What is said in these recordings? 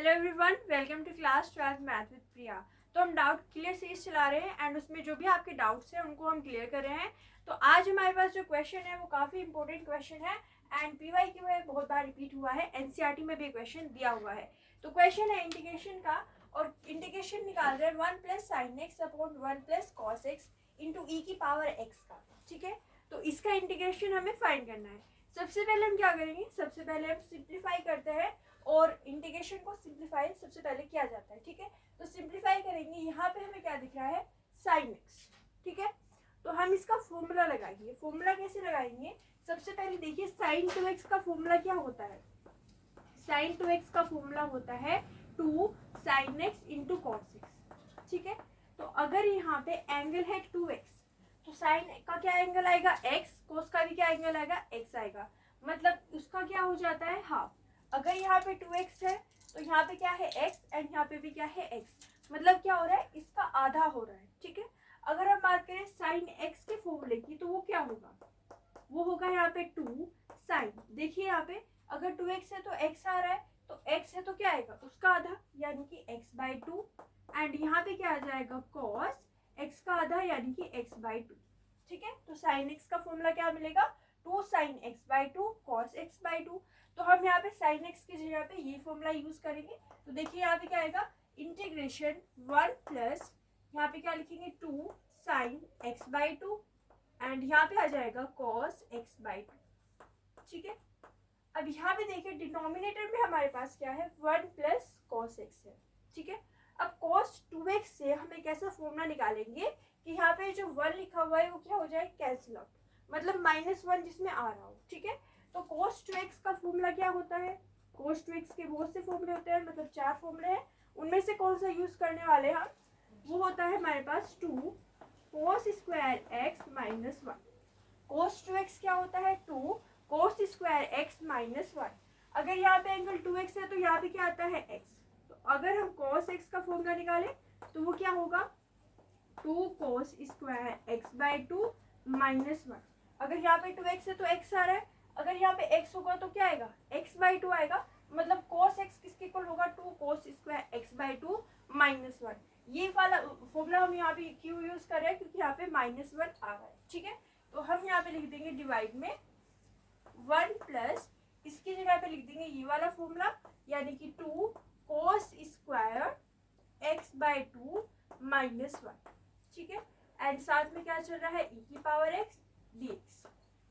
Hello everyone, welcome to class 12 math with Priya. तो हम doubt clear series चला रहे हैं एंड उसमें जो भी आपके डाउट्स हैं उनको हम क्लियर कर रहे हैं। तो आज हमारे पास जो क्वेश्चन है वो काफ़ी इंपॉर्टेंट क्वेश्चन है एंड पीवाई क्यू में बहुत बार रिपीट हुआ है, एनसीईआरटी में भी क्वेश्चन दिया हुआ है। तो क्वेश्चन है इंटीग्रेशन का और इंटीग्रेशन निकाल रहे हैं 1 plus sine x upon 1 plus cos x into e की पावर एक्स का। ठीक है, तो इसका इंटीग्रेशन हमें फाइंड करना है। सबसे पहले हम क्या करेंगे, सबसे पहले हम सिंप्लीफाई करते हैं और इंटीग्रेशन को सिंप्लीफाई सबसे पहले किया जाता है। ठीक है, तो सिंप्लीफाई करेंगे। यहाँ पे हमें क्या दिख रहा है, साइन एक्स। ठीक है, तो हम इसका फॉर्मूला लगाएंगे। फॉर्मूला कैसे लगाएंगे, सबसे पहले देखिए साइन 2x का फॉर्मूला क्या होता है। साइन 2x का फॉर्मूला होता है 2 sine x into cos x. ठीक है, तो अगर यहाँ पे एंगल है 2x तो साइन का क्या एंगल आएगा x, कोस का भी क्या एंगल आएगा x आएगा, मतलब उसका क्या हो जाता है हाफ। अगर यहाँ पे 2x है तो यहाँ पे क्या है x एंड यहाँ पे भी क्या है x, मतलब क्या हो रहा है, इसका आधा हो रहा है। ठीक है, अगर हम बात करें साइन x के फॉर्मूले की तो वो क्या होगा, वो होगा यहाँ पे 2 साइन। देखिए यहाँ पे अगर 2x है तो x आ रहा है, तो x है तो क्या आएगा उसका आधा यानी कि x/2 एंड यहाँ पे क्या आ जाएगा cos x का आधा यानी कि x/2। ठीक है, तो साइन x का फॉर्मूला क्या मिलेगा, 2 साइन x/2 cos x/2। तो हम यहाँ पे साइन x की जगह पे ये फॉर्मूला यूज करेंगे। तो देखिए यहाँ पे क्या आएगा, इंटीग्रेशन 1 प्लस यहाँ पे क्या लिखेंगे 2 साइन x/2 एंड यहाँ पे आ जाएगा cos x/2। ठीक है, अब यहाँ पे देखिए डिनोमिनेटर में हमारे पास क्या है 1 प्लस cos x है। ठीक है, अब cos 2x से हम एक ऐसा फॉर्मूला निकालेंगे कि यहाँ पे जो 1 लिखा हुआ है वो क्या हो जाए, कैंसिल आउट, मतलब -1 जिसमें आ रहा हो। ठीक है, तो cos 2x का फॉर्मूला क्या होता है, cos 2x के बहुत से फॉर्मूले होते हैं, मतलब 4 फॉर्मूले हैं, उनमें से कौन सा यूज करने वाले हम, वो होता है हमारे पास 2 cos square x minus 1। cos 2x क्या होता है 2 cos स्क्वायर x माइनस 1। अगर यहाँ पे एंगल 2x है तो यहाँ पे क्या आता है x, तो अगर हम cos x का फॉर्मूला निकालें तो वो क्या होगा 2 cos स्क्वायर x/2 माइनस 1। अगर यहाँ पे 2x है तो x आ रहा है, अगर यहाँ पे x होगा तो क्या आएगा x/2 आएगा, मतलब cos x किसके इक्वल होगा 2 cos स्क्वायर x/2 माइनस 1। ये वाला फॉर्मूला हम यहाँ पे क्यों यूज कर रहे हैं, क्योंकि यहाँ पे -1 आ रहा है। ठीक है, तो हम यहाँ पे लिख देंगे डिवाइड में 1 प्लस इसकी जगह पे लिख देंगे ये वाला फॉर्मूला यानी कि 2 cos स्क्वायर x/2 माइनस 1। ठीक है, एंड साथ में क्या चल रहा है e की पावर x dx।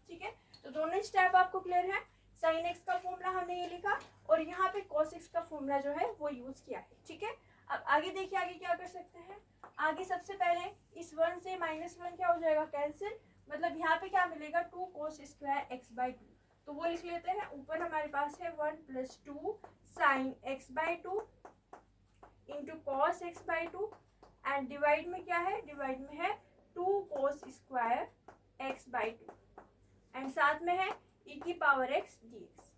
ठीक है, तो दोनों स्टेप आपको क्लियर है। साइन x का फॉर्मूला हमने ये लिखा और यहाँ पे cos x का फॉर्मूला जो है वो यूज किया है। ठीक है, अब आगे देखिए आगे क्या कर सकते हैं। आगे सबसे पहले इस 1 से -1 क्या हो जाएगा कैंसिल, मतलब यहाँ पे क्या मिलेगा 2 cos स्क्वायर x/2, तो वो लिख लेते हैं। ऊपर हमारे पास है 1 plus 2 sine x/2 into cos x/2 and divide में क्या है, डिवाइड में है 2 cos स्क्वायर x/2 एंड साथ में है e की पावर x dx।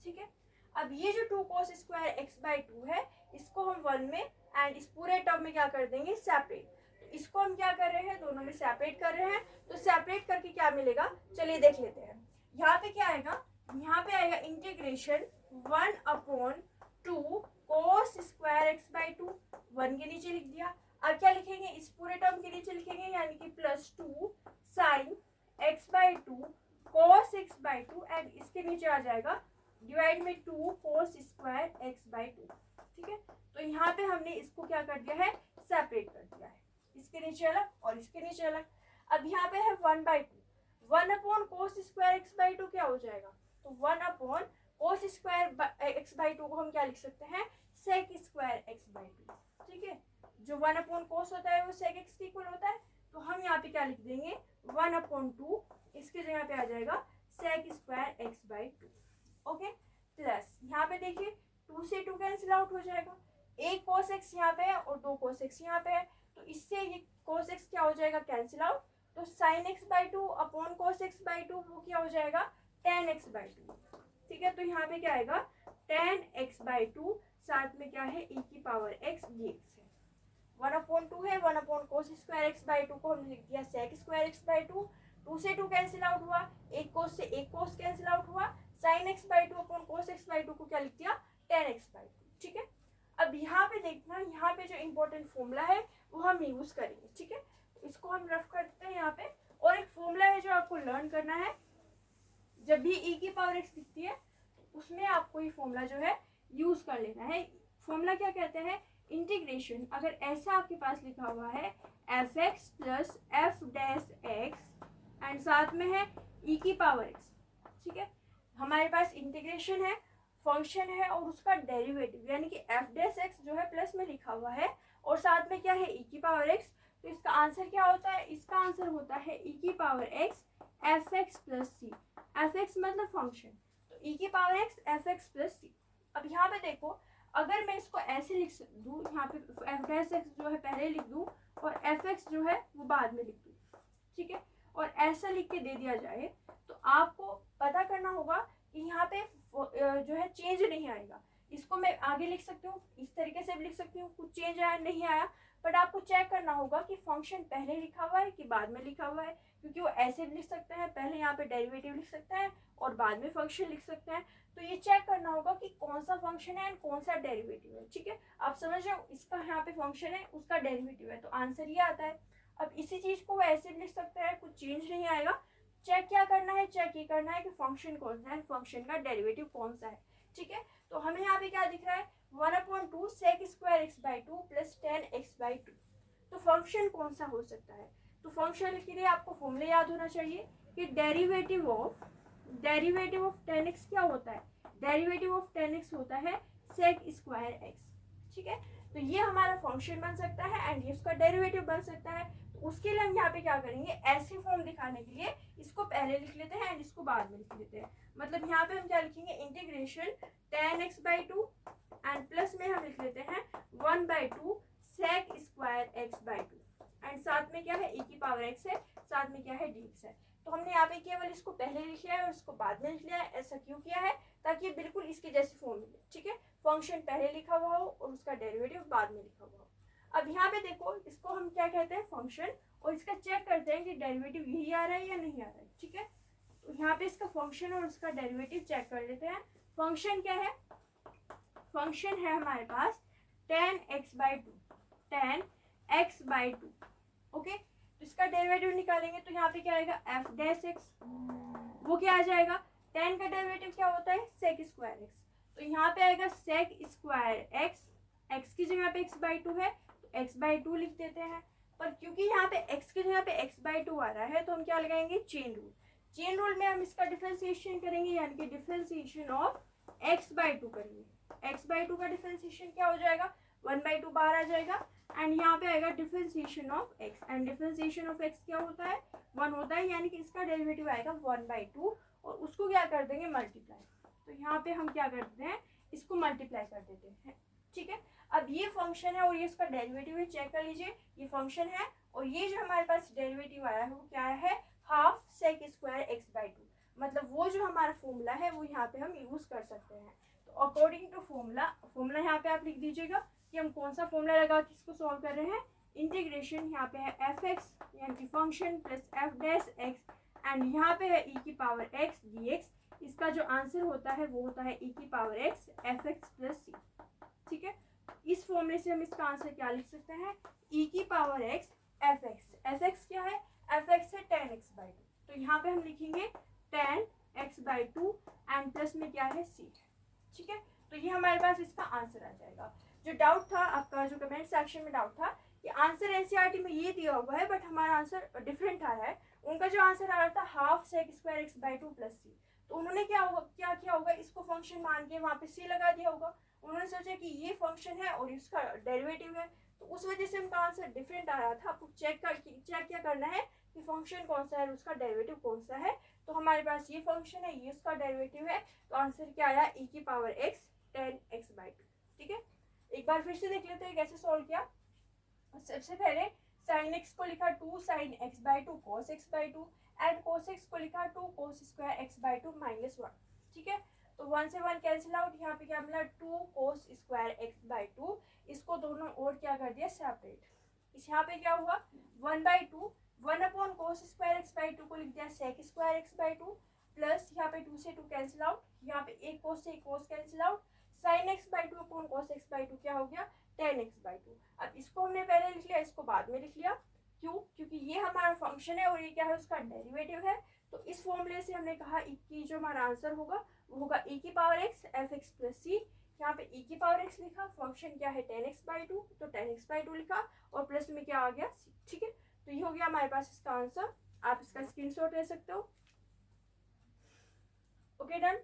ठीक है, अब ये जो 2 cos स्क्वायर x/2 है इसको हम 1 में एंड इस पूरे टर्म में क्या कर देंगे सेपरेट। तो इसको हम क्या कर रहे हैं, दोनों में सेपरेट कर रहे हैं, तो सेपरेट करके क्या मिलेगा चलिए देख लेते हैं। यहाँ पे क्या आएगा, यहाँ पे आएगा इंटीग्रेशन 1/2 cos स्क्वायर x/2, 1 के नीचे लिख दिया। अब क्या लिखेंगे, इस पूरे टर्म के नीचे लिखेंगे यानी कि +2 sine x/2 cos x/2 and इसके नीचे आ जाएगा डिवाइड में 2 cos स्क्वायर x/2। ठीक है, तो यहाँ पे हमने इसको क्या कर दिया है, सेपरेट कर दिया है, इसके नीचे अलग और इसके नीचे अलग। अब यहाँ पे है 1/2, 1 cos स्क्वायर x/2 क्या हो जाएगा, तो 1 cos स्क्वायर x/2 को हम क्या लिख सकते हैं, sec स्क्वायर x/2। ठीक है, जो 1 cos होता है वो sec x के इक्वल होता है, तो हम यहाँ पे क्या लिख देंगे 1/2, इसकी जगह पे आ जाएगा sec square x/2। Okay, plus यहाँ पे देखिए 2 से 2 कैंसिल आउट हो जाएगा, एक cos x यहाँ पे है और 2 cos x यहाँ पे है, तो इससे ये cos x क्या हो जाएगा कैंसिल आउट, तो sin x/2 upon cos x/2 वो क्या हो जाएगा tan x/2। ठीक है, तो यहाँ पे क्या आएगा tan x/2 साथ में क्या है e की पावर x dx है। 1/2 है, 1 cos स्क्वायर x/2 को हमने लिख दिया sec स्क्वायर x/2, 2 से 2 कैंसिल आउट हुआ, एक cos से एक cos कैंसिल आउट हुआ, sin x/2 upon cos x/2 को क्या लिख दिया tan x/2। ठीक है, अब यहाँ पे देखना, यहाँ पे जो इम्पोर्टेंट फॉर्मूला है वो हम यूज करेंगे, ठीक है। इसको हम रफ करते हैं यहाँ पे। और एक फॉर्मूला है जो आपको लर्न करना है, जब भी e की पावर x दिखती है उसमें आपको ये फॉर्मूला जो है यूज कर लेना है। फॉर्मूला क्या कहते हैं, इंटीग्रेशन, अगर ऐसा आपके पास लिखा हुआ है F x plus F dash x and साथ में है e की पावर x, ठीक है। हमारे पास इंटीग्रेशन है, फंक्शन है और उसका डेरिवेटिव यानी कि एफ डैश एक्स जो है प्लस में लिखा हुआ है और साथ में क्या है e की पावर x। तो इसका आंसर क्या होता है, इसका आंसर होता है e की power x f x plus C. F x मतलब फंक्शन, तो e की power x f x plus C. अब यहाँ पे देखो, अगर मैं इसको ऐसे लिख दूँ, यहाँ पे एफ डैश एक्स जो है पहले लिख दूँ और एफ एक्स जो है वो बाद में लिख दूँ, ठीक है, और ऐसा लिख के दे दिया जाए, तो आपको पता करना होगा कि यहाँ पे जो है चेंज नहीं आएगा। इसको मैं आगे लिख सकती हूँ, इस तरीके से भी लिख सकती हूँ, कुछ चेंज आया नहीं आया, बट आपको चेक करना होगा कि फंक्शन पहले लिखा हुआ है कि बाद में लिखा हुआ है, क्योंकि वो ऐसे भी लिख सकते हैं, पहले यहाँ पे डेरिवेटिव लिख सकते हैं और बाद में फंक्शन लिख सकते हैं। तो ये चेक करना होगा कि कौन सा फंक्शन है एंड कौन सा डेरिवेटिव है, ठीक है। आप समझ रहे हो, इसका यहाँ पे फंक्शन है, उसका डेरिवेटिव है, तो आंसर ये आता है। अब इसी चीज को वो ऐसे भी लिख सकते हैं, कुछ चेंज नहीं आएगा। चेक क्या करना है, चेक ये करना है कि फंक्शन कौन सा है, फंक्शन का डेरिवेटिव कौन सा है, ठीक है। तो हमें यहाँ पे क्या दिख रहा है, 1/2 sec square x by two plus 10x/2। तो फंक्शन कौन सा हो सकता है, तो फंक्शन के लिए आपको फॉर्मूला याद होना चाहिए कि डेरिवेटिव ऑफ 10x क्या होता है, डेरिवेटिव ऑफ 10x होता है sec स्क्वायर x, ठीक है। तो ये हमारा फंक्शन बन सकता है एंड ये उसका डेरिवेटिव बन सकता है। तो उसके लिए हम यहाँ पे क्या करेंगे, ऐसी फॉर्म दिखाने के लिए इसको पहले लिख लेते हैं एंड इसको बाद में लिख लेते हैं। मतलब यहाँ पे हम क्या लिखेंगे, इंटीग्रेशन 10x/2 एंड प्लस में हम लिख लेते हैं 1/2 sec स्क्वायर x/2 एंड साथ में क्या है e की पावर x है, साथ में क्या है dx है। तो हमने यहाँ पे केवल इसको पहले लिख लिया है और इसको बाद में लिख लिया है। ऐसा क्यों किया है, ताकि बिल्कुल इसके जैसी फॉर्म मिले, ठीक है। फंक्शन पहले लिखा हुआ हो और उसका डेरिवेटिव बाद में लिखा हुआ हो। अब यहाँ पे देखो, इसको हम क्या कहते हैं, फंक्शन, और इसका चेक करते हैं कि डेरिवेटिव यही आ रहा है या नहीं आ रहा है, ठीक है। तो यहाँ पे इसका फंक्शन और उसका डेरिवेटिव चेक कर लेते हैं। फंक्शन क्या है, फंक्शन है हमारे पास 10x/2, ओके। तो इसका डेरिवेटिव निकालेंगे तो यहाँ पे क्या आएगा, एफ डैश एक्स, वो क्या आ जाएगा, 10 का डेरिवेटिव क्या होता है, सेक स्क्वायर एक्स। तो यहाँ पे आएगा सेक स्क्वायर एक्स, एक्स की जगह पे x/2 है तो x/2 लिख देते हैं। पर क्योंकि यहाँ पे x की जगह पे x/2 आ रहा है तो हम क्या लगाएंगे, चेन रूल। चेन रूल में हम इसका डिफरेंशिएशन करेंगे, यानी कि डिफरेंशिएशन ऑफ x/2 करेंगे। x/2 का डिफरेंशिएशन क्या हो जाएगा, 1/2 बाहर आ जाएगा एंड यहाँ पे आएगा differentiation of x and differentiation of x क्या होता है, 1 होता है, यानी कि इसका डेरिवेटिव आएगा 1/2 और उसको क्या कर देंगे, मल्टीप्लाई। तो यहाँ पे हम क्या करते हैं, इसको मल्टीप्लाई कर देते हैं, ठीक है। अब ये फंक्शन है और ये इसका डेरिवेटिव है, चेक कर लीजिए, ये फंक्शन है और ये जो हमारे पास डेरिवेटिव आया है वो क्या है, हाफ सेक स्क्वायर x/2। मतलब वो जो हमारा फॉर्मूला है वो यहाँ पे हम यूज कर सकते हैं। तो अकॉर्डिंग टू फॉर्मूला यहाँ पे आप लिख दीजिएगा कि हम कौन सा फॉर्मूला लगा के इसको सॉल्व कर रहे हैं। इंटीग्रेशन यहाँ पे है एफ एक्स यानी कि function plus F dash x and यहाँ पे है e की पावर x dx। इसका जो आंसर होता है वो होता है e की power x f x plus C, ठीक है। इस फॉर्मूले से हम इसका आंसर क्या लिख सकते हैं, e की power x f x. F x क्या है, एफ एक्स है 10x/2, तो यहाँ पे हम लिखेंगे 10x/2 एंड प्लस में क्या है c, ठीक है। तो ये हमारे पास इसका आंसर आ जाएगा। जो डाउट था आपका, जो कमेंट सेक्शन में डाउट था कि आंसर एनसीईआरटी में ये दिया हुआ है बट हमारा आंसर डिफरेंट आया है, उनका जो आंसर आ रहा था half sec square x/2 plus C, तो उन्होंने क्या किया होगा, इसको फंक्शन मान के वहाँ पे सी लगा दिया होगा। उन्होंने सोचा कि ये फंक्शन है और इसका डेरिवेटिव है, तो उस वजह से उनका आंसर डिफरेंट आ रहा था। आपको चेक क्या करना है कि फंक्शन कौन सा है और उसका डेरिवेटिव कौन सा है। तो हमारे पास ये फंक्शन है, ये उसका डेरिवेटिव है, तो आंसर क्या आया, e की पावर x 10x/2, ठीक है। एक बार फिर से देख लेते हैं कैसे सॉल्व किया। सबसे पहले sin x को लिखा 2 sin x/2 cos x/2 and cos x को लिखा 2 cos स्क्वायर x/2 -1, ठीक है। तो 1 से 1 कैंसिल आउट, यहाँ पे क्या मिला 2 cos स्क्वायर x/2, इसको दोनों और क्या कर दिया, सेपरेट। इस यहाँ पे क्या हुआ 1/2, 1/cos स्क्वायर x/2 को लिख दिया sec स्क्वायर x/2 प्लस यहाँ पे 2 से 2 कैंसिल आउट, यहाँ पे एक cos से एक cos cancel out, sine x by two upon cos x by two क्या हो गया, टेन एक्स बाई टू। अब इसको हमने पहले लिख लिया, इसको बाद में लिख लिया, क्यों, क्योंकि ये हमारा फंक्शन है और ये क्या है, उसका डेरिवेटिव है। तो इस फॉर्मूले से हमने कहा की जो हमारा आंसर होगा वो होगा e की power x f x plus C. यहाँ पे e की पावर x लिखा, फंक्शन क्या है टेन एक्स बाई टू, तो टेन एक्स बाई टू लिखा और प्लस में क्या आ गया c। ठीक है, तो ये हो गया हमारे पास इसका आंसर। आप इसका स्क्रीनशॉट ले सकते हो। Okay done.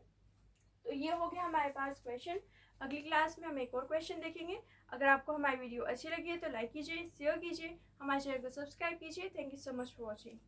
तो ये हो गया हमारे पास क्वेश्चन। अगली क्लास में हम एक और क्वेश्चन देखेंगे। अगर आपको हमारी वीडियो अच्छी लगी है तो लाइक कीजिए, शेयर कीजिए, हमारे चैनल को सब्सक्राइब कीजिए। Thank you so much for watching.